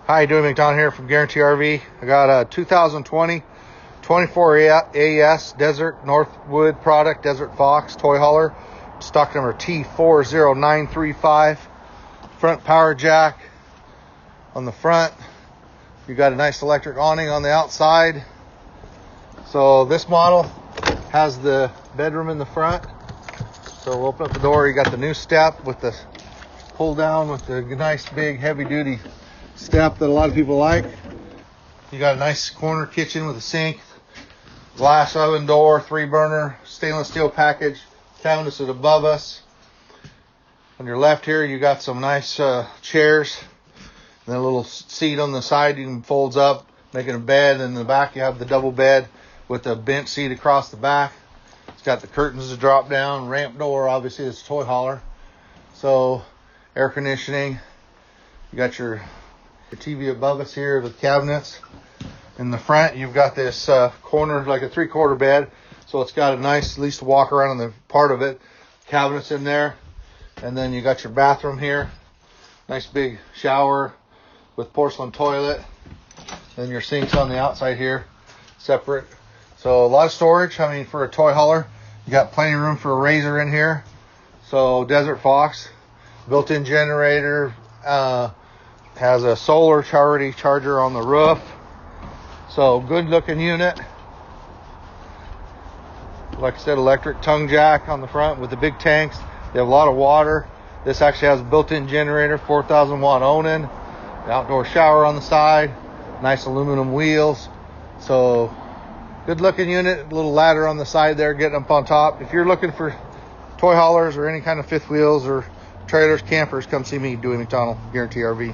Hi, Dewey McDonald here from Guaranty RV. I got a 2020 24 AS Desert Northwood product, Desert Fox toy hauler, stock number T40935. Front power jack on the front. You got a nice electric awning on the outside. So this model has the bedroom in the front. So we'll open up the door. You got the new step with the pull down with the nice big heavy duty step that a lot of people like. You got a nice corner kitchen with a sink, glass oven door, 3-burner, stainless steel package. Cabinets is above us. On your left here, you got some nice chairs, and then a little seat on the side you can folds up, making a bed. And in the back, you have the double bed with a bench seat across the back. It's got the curtains to drop down, ramp door. Obviously, it's a toy hauler. So, air conditioning. You got your TV above us here with cabinets. In the front, you've got this corner, like a 3/4 bed. So it's got a nice, at least to walk around in the part of it. Cabinets in there. And then you got your bathroom here. Nice big shower with porcelain toilet. Then your sinks on the outside here, separate. So a lot of storage. I mean, for a toy hauler, you got plenty of room for a razor in here. So Desert Fox, built-in generator, has a solar charger on the roof. So good looking unit. Like I said, electric tongue jack on the front with the big tanks. They have a lot of water. This actually has a built-in generator, 4,000 watt awning, the outdoor shower on the side, nice aluminum wheels. So good looking unit, a little ladder on the side there getting up on top. If you're looking for toy haulers or any kind of fifth wheels or trailers, campers, come see me, Dewey McDonald, Guaranty RV.